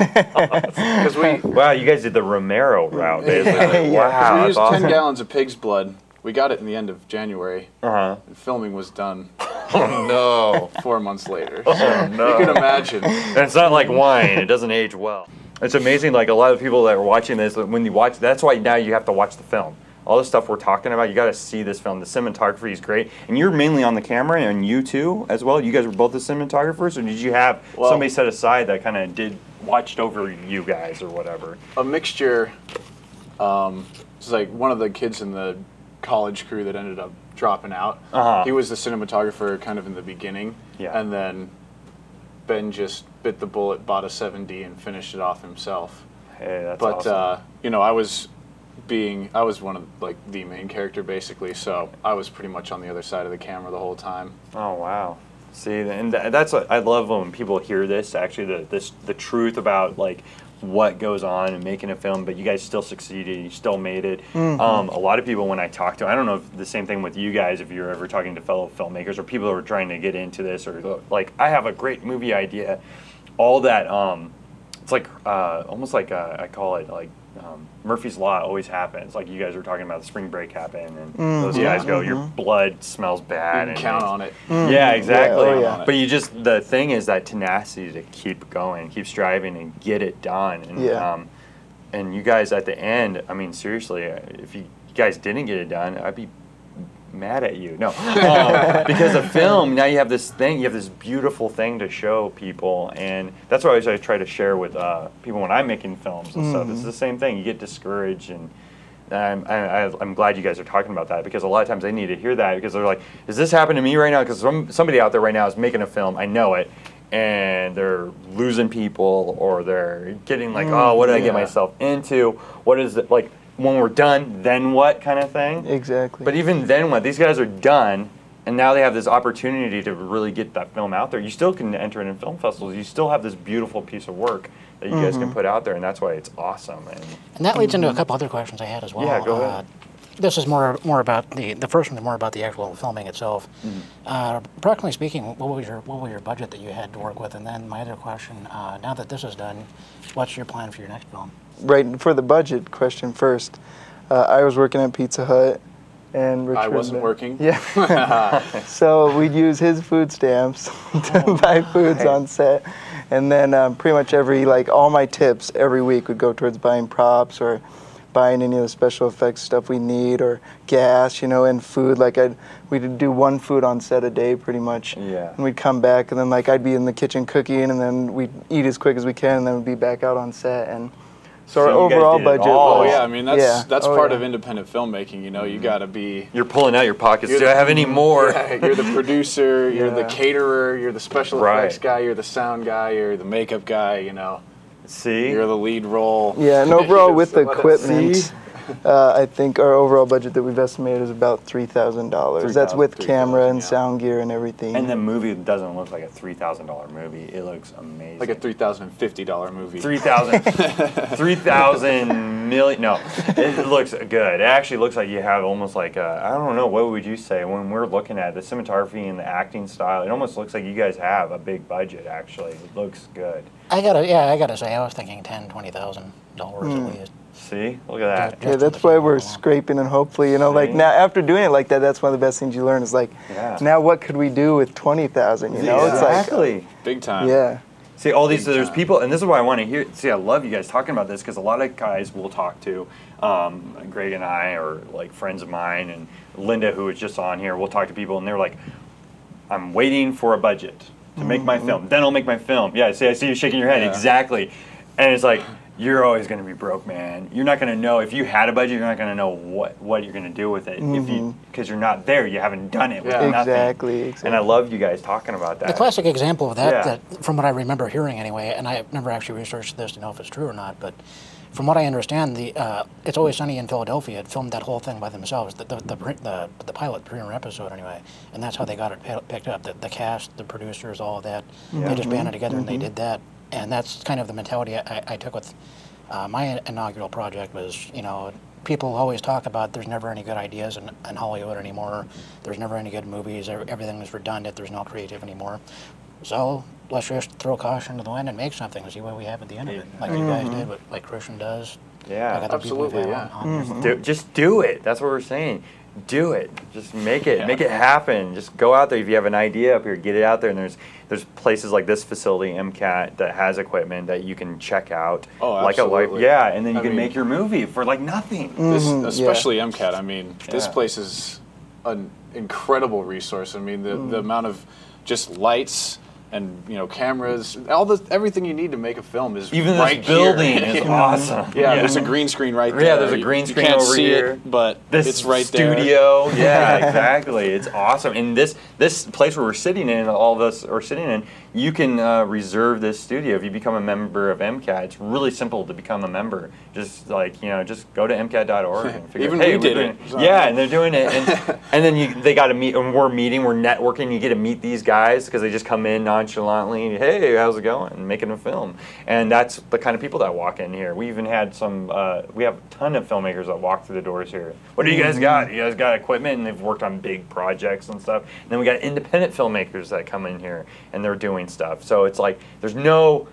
Because we, Wow, you guys did the Romero route, basically. Yeah. Wow, we that's used awesome. 10 gallons of pig's blood. We got it in the end of January. Uh-huh. And filming was done Oh, 4 months later. no. So you can imagine. And it's not like wine. It doesn't age well. It's amazing, like a lot of people that are watching this, when you watch, that's why now you have to watch the film. All the stuff we're talking about, you got to see this film. The cinematography is great. And you're mainly on the camera, and you too, as well? You guys were both the cinematographers, or did you have somebody set aside that kind of watched over you guys or whatever? A mixture. It's like one of the kids in the college crew that ended up dropping out. Uh-huh. He was the cinematographer kind of in the beginning. Yeah. And then Ben just bit the bullet, bought a 7D, and finished it off himself. Hey, that's But awesome. you know, I was one of like the main character basically, so I was pretty much on the other side of the camera the whole time. Oh wow! See, and that's what I love when people hear this. Actually, the truth about like what goes on in making a film, but you guys still succeeded. You still made it. Mm-hmm. A lot of people, when I talk to, I don't know if the same thing with you guys. If you're ever talking to fellow filmmakers or people who are trying to get into this, or like I have a great movie idea, all that. It's like almost like I call it like. Murphy's Law always happens. Like you guys were talking about, the spring break happened, and those guys go, your blood smells bad. You And can count on it. Yeah, exactly. Yeah, oh, yeah. But you just, the thing is that tenacity to keep going, keep striving, and get it done. And, Yeah. And you guys at the end, I mean, seriously, if you guys didn't get it done, I'd be mad at you. No, because a film, now you have this thing, you have this beautiful thing to show people, and that's what I always try to share with people when I'm making films and stuff. It's the same thing. You get discouraged, and I'm glad you guys are talking about that, because a lot of times they need to hear that, because they're like, is this happening to me right now? Because somebody out there right now is making a film, I know it, and they're losing people, or they're getting like, oh, what did I get myself into? What is it, like, when we're done, then what kind of thing? Exactly. But even then what? These guys are done, and now they have this opportunity to really get that film out there. You still can enter it in film festivals. You still have this beautiful piece of work that you guys can put out there, and that's why it's awesome. And that leads into a couple other questions I had as well. Yeah, go ahead. This is more about the first one is more about the actual filming itself. Practically speaking, what was your budget that you had to work with? And then my other question, now that this is done, what's your plan for your next film? Right, for the budget question first, I was working at Pizza Hut, and Richard. I wasn't working. Yeah. So we'd use his food stamps to buy foods on set, and then pretty much all my tips every week would go towards buying props or buying any of the special effects stuff we need, or gas, and food. We'd do one food on set a day pretty much. Yeah. And we'd come back, and then I'd be in the kitchen cooking, and then we'd eat as quick as we can, and then we'd be back out on set. And so our you guys overall did it budget all. was... Oh yeah, I mean that's Oh, part yeah. of independent filmmaking. You got to be. You're pulling out your pockets. You're Do I have any more? Yeah, you're the producer. You're the Yeah. caterer. You're the special Right. effects guy. You're the sound guy. You're the makeup guy. See? You're the lead role. Yeah, and overall with the So what- equipment, I think our overall budget that we've estimated is about $3,000. That's with camera and sound gear and everything. And the movie doesn't look like a $3,000 movie. It looks amazing. Like a $3,050 movie. 3,000 million. No, it looks good. It actually looks like you have almost like a, I don't know, what would you say when we're looking at the cinematography and the acting style? It almost looks like you guys have a big budget. Actually, it looks good. I gotta say, I was thinking $10,000-$20,000 at least. See, look at that. Yeah, that's why we're scraping, and hopefully, you know, like now after doing it like that, that's one of the best things you learn is like, now what could we do with 20,000? You know, exactly. It's like big time. Yeah. See, all these, there's people, and this is why I want to hear, see, I love you guys talking about this, because a lot of guys we'll talk to, Greg and I, or like friends of mine, and Linda, who was just on here, we'll talk to people, and they're like, I'm waiting for a budget to make my film, then I'll make my film. Yeah, see, I see you shaking your head, exactly. And it's like, you're always going to be broke, man. You're not going to know, if you had a budget, you're not going to know what you're going to do with it, if you, because you're not there, you haven't done it with nothing. Exactly. And I love you guys talking about that. The classic example of that, that, from what I remember hearing anyway, and I've never actually researched this to know if it's true or not, but from what I understand, the It's Always Sunny in Philadelphia had filmed that whole thing by themselves, the pilot premiere episode anyway, and that's how they got it picked up. The cast, the producers, all of that, they just banded together and they did that. And that's kind of the mentality I took with my inaugural project was, you know, people always talk about there's never any good ideas in Hollywood anymore. There's never any good movies. Everything is redundant. There's no creative anymore. So let's just throw caution to the wind and make something and see what we have at the end of it. Like you guys did, like Christian does. Yeah, like absolutely. Just do it. That's what we're saying. Do it. Just make it. Make it happen. Just go out there. If you have an idea up here, get it out there. And there's places like this facility, MCAT, that has equipment that you can check out. Oh, absolutely. Yeah, and then you can make your movie for like nothing. This, especially MCAT. I mean, this place is an incredible resource. I mean, the amount of just lights and cameras, everything you need to make a film is even right this building here. is awesome. Yeah, there's a green screen right there. Yeah, there's a green screen you can't over see here. It, but this it's right studio. there. Yeah, exactly. It's awesome. And this place where we're sitting in, all of us are sitting in, you can reserve this studio if you become a member of MCAT. It's really simple to become a member. Just like just go to MCAT.org and figure Even out, hey, we did it. Yeah, and they're doing it, and then they got to meet, and we're meeting, we're networking. You get to meet these guys because they just come in nonchalantly. Hey, how's it going? And making a film, and that's the kind of people that walk in here. We even had some. We have a ton of filmmakers that walk through the doors here. What do you guys got? You guys got equipment, and they've worked on big projects and stuff. And then we got independent filmmakers that come in here, and they're doing stuff. So it's like there's no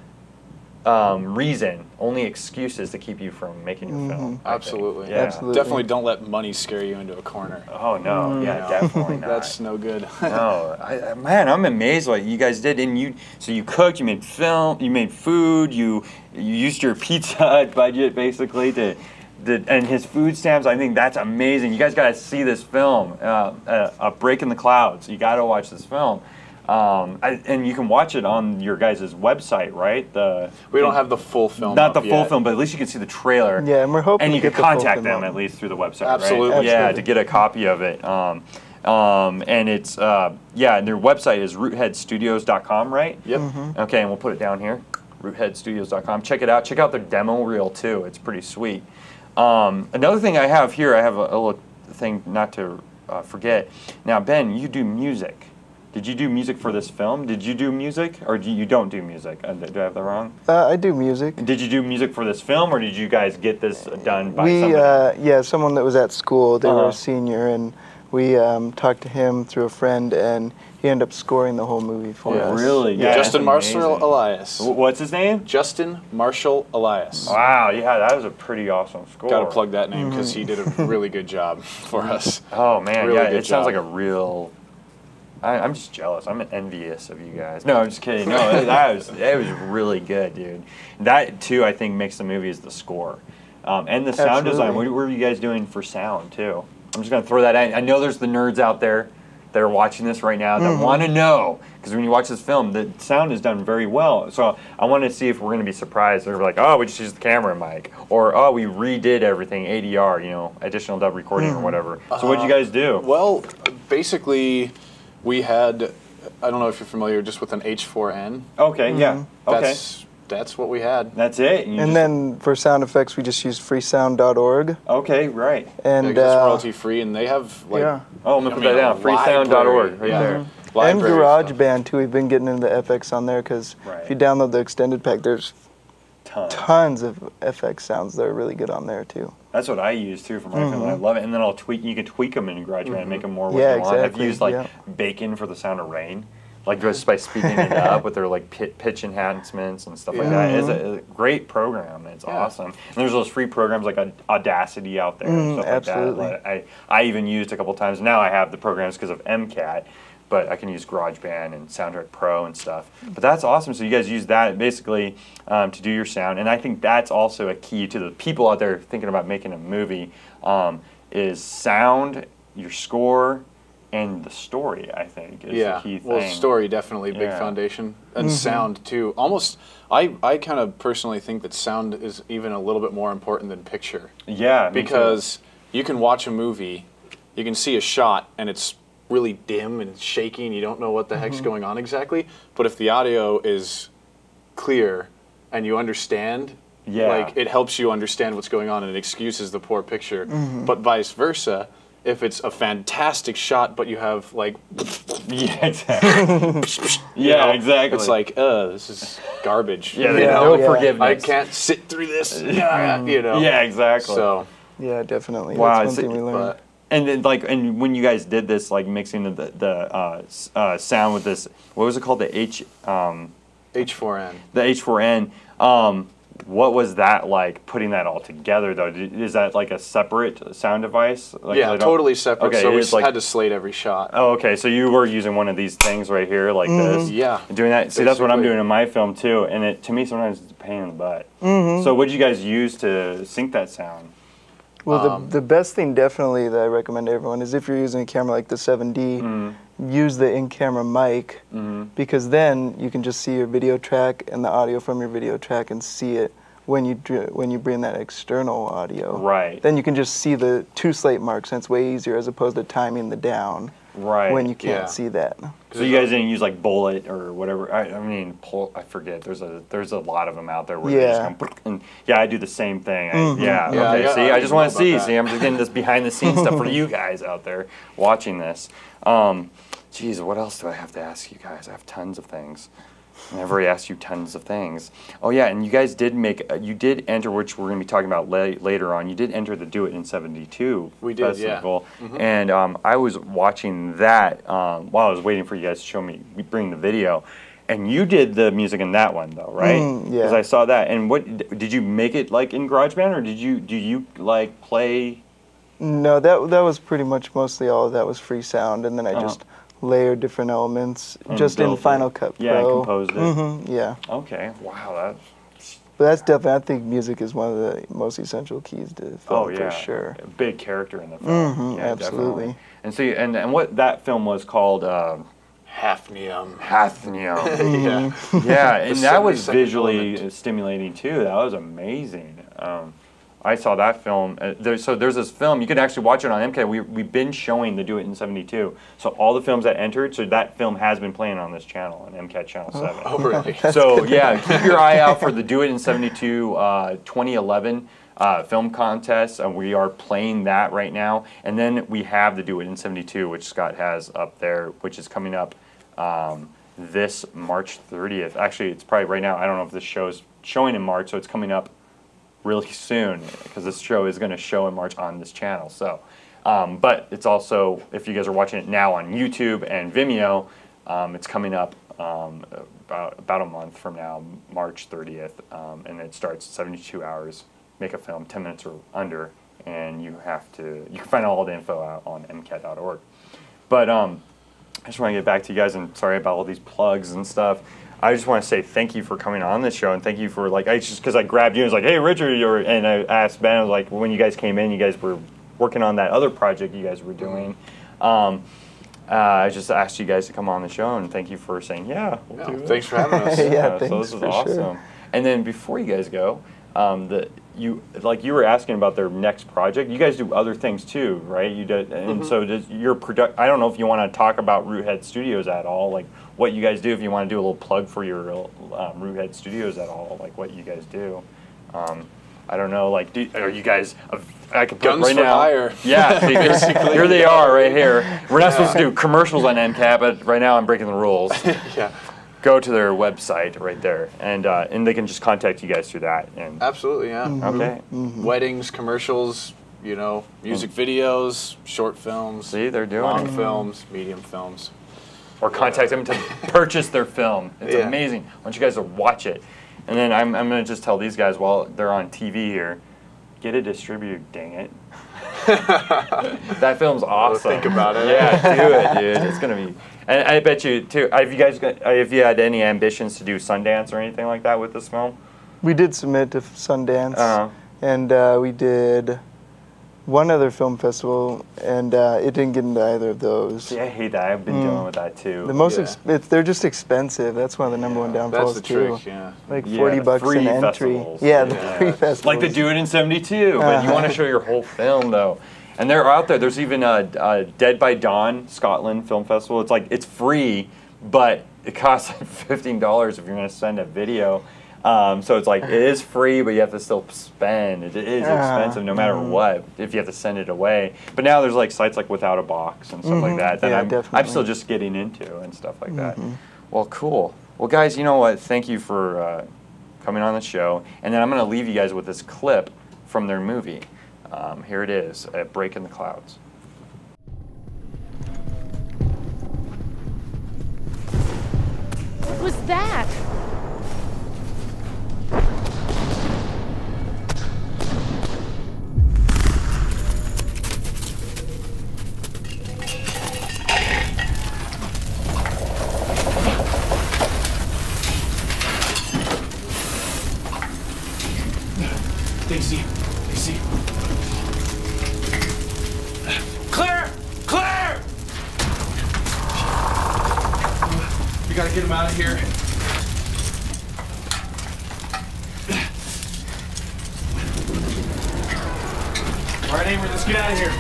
reason, only excuses to keep you from making your film. Absolutely. Yeah. Absolutely. Definitely don't let money scare you into a corner. Oh no, yeah, definitely not. That's no good. No, man, I'm amazed what you guys did. And you cooked, you made film, you made food, you used your Pizza Hut budget basically to. And his food stamps, I think that's amazing. You guys got to see this film, A Break in the Clouds. You got to watch this film. And you can watch it on your guys' website, right? We don't have the full film. Not the full film, but at least you can see the trailer. Yeah, and we're hoping and you to can get the full contact film them out. at least through the website, Absolutely. right? Yeah, to get a copy of it. And it's and their website is rootheadstudios.com, right? Yep. Okay, and we'll put it down here, rootheadstudios.com. Check it out. Check out their demo reel too. It's pretty sweet. Another thing I have here, I have a little thing not to forget. Now, Ben, you do music. Did you do music for this film? Did you do music, or you don't do music? Do I have that wrong? I do music. Did you do music for this film, or did you guys get this done by somebody? Yeah, someone that was at school. They were a senior, and we talked to him through a friend, and he ended up scoring the whole movie for us. Really? Yeah, Justin Marshall Elias. What's his name? Justin Marshall Elias. Wow, yeah, that was a pretty awesome score. Got to plug that name because he did a really good job for us. Oh man, really yeah, good it sounds job. like a real. I'm just jealous. I'm envious of you guys. No, I'm just kidding. No, that was really good, dude. That too, I think, makes the movie is the score, and the sound design. What were you guys doing for sound too? I'm just gonna throw that in. I know there's the nerds out there that are watching this right now that want to know, because when you watch this film, the sound is done very well. So I want to see if we're gonna be surprised. They're like, oh, we just used the camera mic, or oh, we redid everything, ADR, additional dub recording or whatever. So what did you guys do? Well, basically. We had, I don't know if you're familiar just with an H4n. Okay, yeah. Okay. That's that's what we had. That's it. And then for sound effects, we just used freesound.org. Okay, right. And it's royalty free, and they have like. Yeah. Oh, I'm gonna put that down. Freesound.org, right there. And GarageBand too. We've been getting into the FX on there because if you download the extended pack, there's tons of FX sounds that are really good on there too. That's what I use too for my film, and I love it. And then I'll tweak. You can tweak them in GarageBand and make them more what Yeah, you want. I've exactly, used like Bacon for the sound of rain, like just by speeding it up with their like pitch enhancements and stuff like that. It's a great program. It's awesome. And there's those free programs like Audacity out there and stuff absolutely. like that. I even used a couple times. Now I have the programs because of MCAT. But I can use GarageBand and Soundtrack Pro and stuff. But that's awesome. So you guys use that basically to do your sound. And I think that's also a key to the people out there thinking about making a movie is sound, your score, and the story, I think, is the key thing. Well, story definitely a big foundation. And sound, too. Almost, I kind of personally think that sound is even a little bit more important than picture. Yeah, because you can watch a movie, you can see a shot, and it's really dim and shaky and you don't know what the heck's going on exactly, but if the audio is clear and you understand, like it helps you understand what's going on and it excuses the poor picture. But vice versa, if it's a fantastic shot but you have like exactly. It's like this is garbage. No forgiveness. I can't sit through this. You know. Yeah, exactly. So yeah, definitely. Wow, that's one thing we learned. And then, and when you guys did this, like mixing the sound with this, what was it called? The H4n. The H4n. What was that like? Putting that all together, though, is that like a separate sound device? Like, yeah, totally separate. Okay, so we had to slate every shot. Oh, okay. So you were using one of these things right here, like this. Yeah. Doing that. See, that's what I'm doing in my film too. And to me, sometimes it's a pain in the butt. So what did you guys use to sync that sound? Well, the best thing definitely that I recommend to everyone is if you're using a camera like the 7D, use the in-camera mic because then you can just see your video track and the audio from your video track and see it when you bring that external audio. Right. Then you can just see the two slate marks and it's way easier as opposed to timing the down when you can't see that. So you guys didn't use like Bullet or whatever. I mean, I forget. There's a lot of them out there where they just come, and I do the same thing. Okay. See, I just want to see. See, I'm just getting this behind the scenes stuff for you guys out there watching this. Geez, what else do I have to ask you guys? I have tons of things. I've already asked you tons of things. Oh yeah, and you guys did you did enter, which we're going to be talking about later on. You did enter the Do It in 72 festival, and I was watching that while I was waiting for you guys to bring the video. And you did the music in that one though, right? Yeah. Because I saw that. And what did you make it like in GarageBand, or do you like play? No, that was pretty much mostly all of that was free sound, and then I just layered different elements just in Final Cut Pro. Yeah, and composed it. Yeah. Okay. Wow, But that's definitely, I think music is one of the most essential keys to film for sure. A big character in the film. Absolutely. Definitely. And see, and what that film was called. Hafnium. Yeah, and that was visually stimulating too. That was amazing. I saw that film. There's this film. You can actually watch it on MCAT. We've been showing the Do It in 72. So all the films that entered, so that film has been playing on this channel, on MCAT Channel 7. Oh, really? So yeah, keep your eye out for the Do It in 72 2011 film contest. We are playing that right now. And then we have the Do It in 72, which Scott has up there, which is coming up this March 30th. Actually, it's probably right now. I don't know if this show is showing in March, so it's coming up really soon because this show is going to show in March on this channel. So, but it's also, if you guys are watching it now on YouTube and Vimeo, it's coming up about a month from now, March 30th, and it starts 72 hours. Make a film 10 minutes or under, and you can find all the info out on mcat.org. But I just want to get back to you guys, and sorry about all these plugs and stuff. I just want to say thank you for coming on this show, and thank you for because I grabbed you and was like, hey Richard, and I asked Ben, I was like, when you guys came in, you guys were working on that other project you guys were doing. I just asked you guys to come on the show, and thank you for saying we'll do it. Thanks for having us. Thanks so this was for awesome. sure. And then before you guys go, you were asking about their next project. You guys do other things too, right? You did, and so does your product. I don't know if you want to talk about Roothead Studios at all, like what you guys do. If you want to do a little plug for your Roothead Studios at all, like what you guys do. I don't know, like, are you guys? I could put Guns right for now. hire. Yeah, basically. Here they are, right here. We're not supposed to do commercials on MCAT, but right now I'm breaking the rules. Yeah. Go to their website right there, and they can just contact you guys through that. And absolutely, yeah. Okay. Weddings, commercials, you know, music videos, short films. See, they're doing long it. films, medium films. Or contact them to purchase their film. It's Yeah. amazing. I want you guys to watch it. And then I'm going to just tell these guys while they're on TV here, get a distributor, dang it. That film's awesome. Think about it. Yeah, do it, dude. It's going to be. And I bet you, too, have you had any ambitions to do Sundance or anything like that with this film? We did submit to Sundance, and we did one other film festival, and it didn't get into either of those. See, I hate that. I've been dealing with that, too. The most they're just expensive. That's one of the #1 downfalls, That's the too. trick, yeah. Like $40 free an entry. festivals. Yeah, the free festivals. Like they do it in 72, but you want to show your whole film, though. And they're out there. There's even a Dead by Dawn Scotland Film Festival. It's like, it's free, but it costs like $15 if you're going to send a video. So it's like, it is free, but you have to still spend. It is expensive no matter what, if you have to send it away. But now there's like sites like Without a Box and stuff like that I'm still just getting into and stuff like that. Well, cool. Well, guys, you know what? Thank you for coming on the show. And then I'm going to leave you guys with this clip from their movie. Here it is, A Break in the Clouds. What was that? Daisy. Claire! Claire! We gotta get him out of here. All right, Avery, let's get out of here.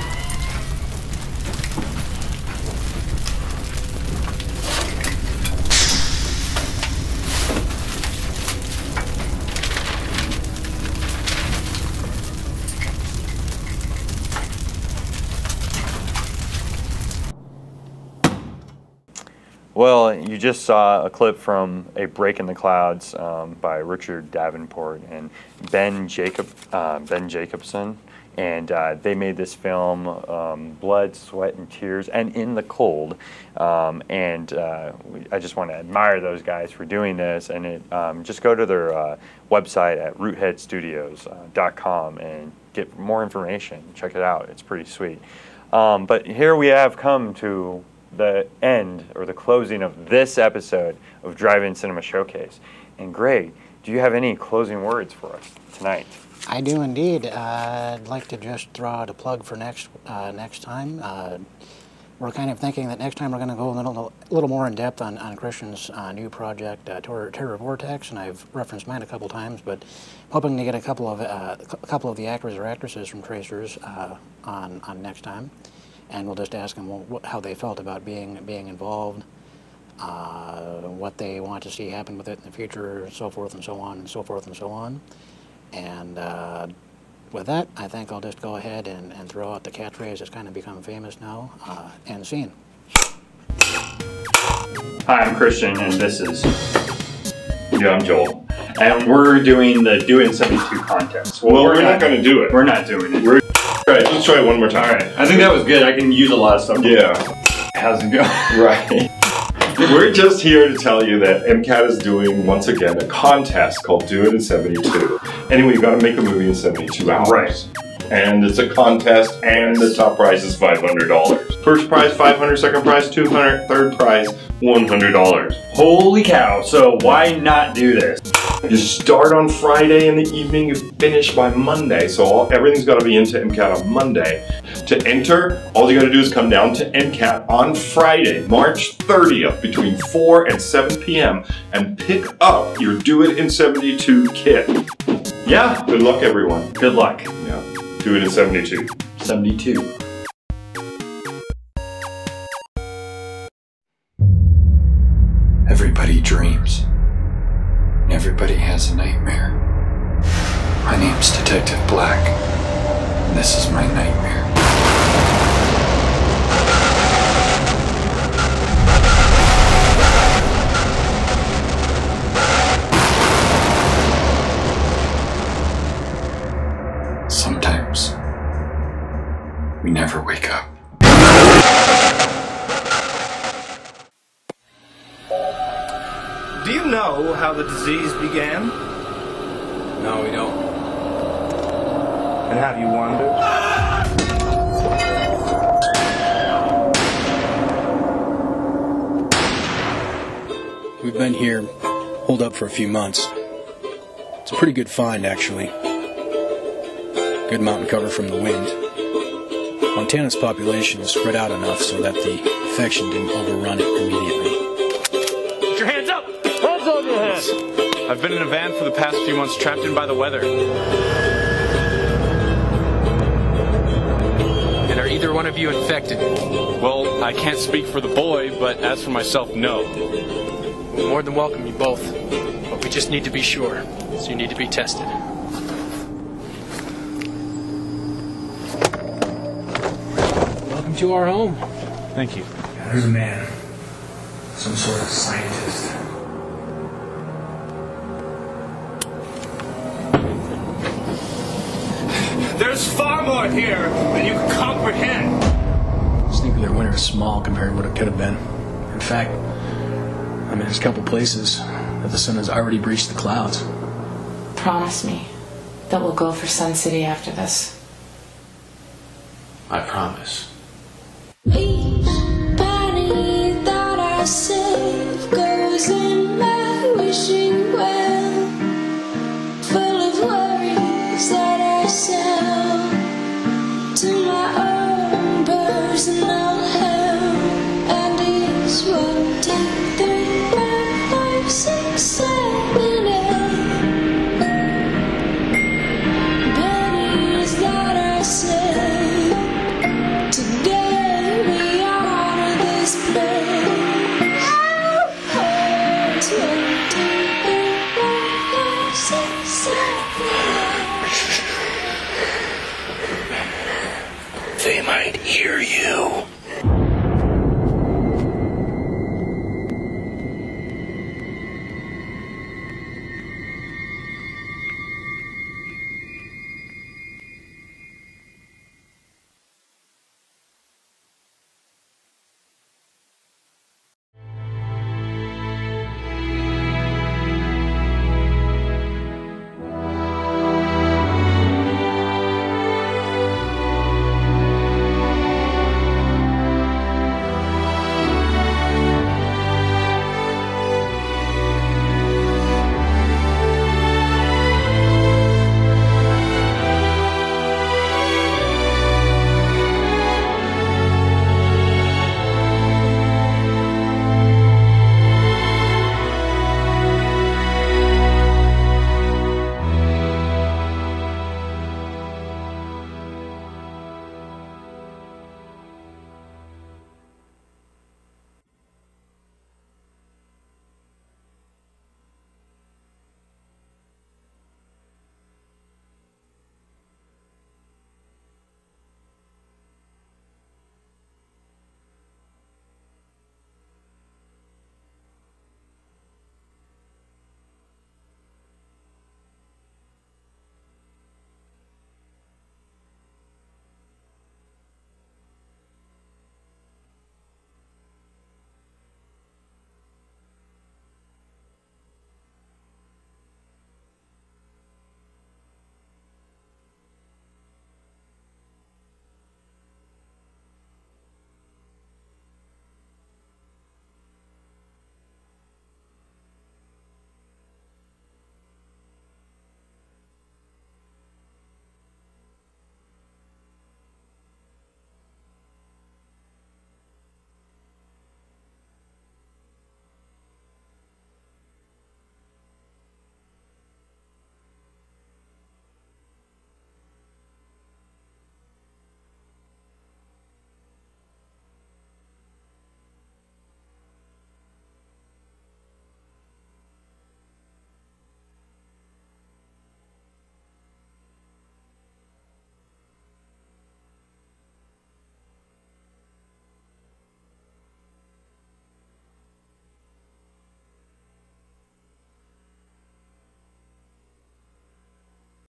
Well, you just saw a clip from A Break in the Clouds by Richard Davenport and Ben Jacobson. And they made this film, Blood, Sweat, and Tears, and In the Cold. I just want to admire those guys for doing this. And just go to their website at rootheadstudios.com and get more information. Check it out. It's pretty sweet. But here we have come to the end or the closing of this episode of Drive-In Cinema Showcase. And Greg, do you have any closing words for us tonight? I do indeed. I'd like to just throw out a plug for next time. We're kind of thinking that next time we're going to go a little more in depth on Christian's new project, Terror Vortex, and I've referenced mine a couple times, but hoping to get a couple of the actors or actresses from Tracers on next time. And we'll just ask them how they felt about being involved, what they want to see happen with it in the future, so forth and so on, and so forth and so on. And with that, I think I'll just go ahead and throw out the catchphrase that's kind of become famous now, end scene. Hi, I'm Christian, and this is... Yeah, I'm Joel. And we're doing the Do It in 72 contest. Well, we're not going to do it. We're not doing it. All right, let's try it one more time. All right. I think that was good. I can use a lot of stuff. Yeah. How's it going? Right. We're just here to tell you that MCAT is doing, once again, a contest called Do It in 72. Anyway, you got to make a movie in 72 hours. Right. And it's a contest, and the top prize is $500. First prize, $500, second prize, $200, third prize, $100. Holy cow. So why not do this? You start on Friday in the evening, you finish by Monday, so everything's got to be into MCAT on Monday. To enter, all you got to do is come down to MCAT on Friday, March 30th, between 4 and 7 p.m. and pick up your Do It in 72 kit. Yeah, good luck, everyone. Good luck. Yeah, do it in 72. 72. Everybody dreams. Everybody has a nightmare. My name's Detective Black, and this is my nightmare. Sometimes we never wake up. Do you know how the disease began? No, we don't. And have you wondered? We've been here, holed up for a few months. It's a pretty good find, actually. Good mountain cover from the wind. Montana's population is spread out enough so that the infection didn't overrun it immediately. Put your hands up! Hands on your head! I've been in a van for the past few months, trapped in by the weather. And are either one of you infected? Well, I can't speak for the boy, but as for myself, no. We're more than welcome, you both. But we just need to be sure, so you need to be tested. Welcome to our home. Thank you. There's a man. Some sort of scientist. There's far more here than you can comprehend. This nuclear winter is small compared to what it could have been. In fact, there's a couple places that the sun has already breached the clouds. Promise me that we'll go for Sun City after this. I promise. Each penny that I save goes in my wishing well, full of worries that I sell to my own personal hell. And it's 1, 2, 3, 4, 5, 6, 7, 8 pennies that I save. Together we honor this place. Oh, 20, 6, 7, 8. They might hear you.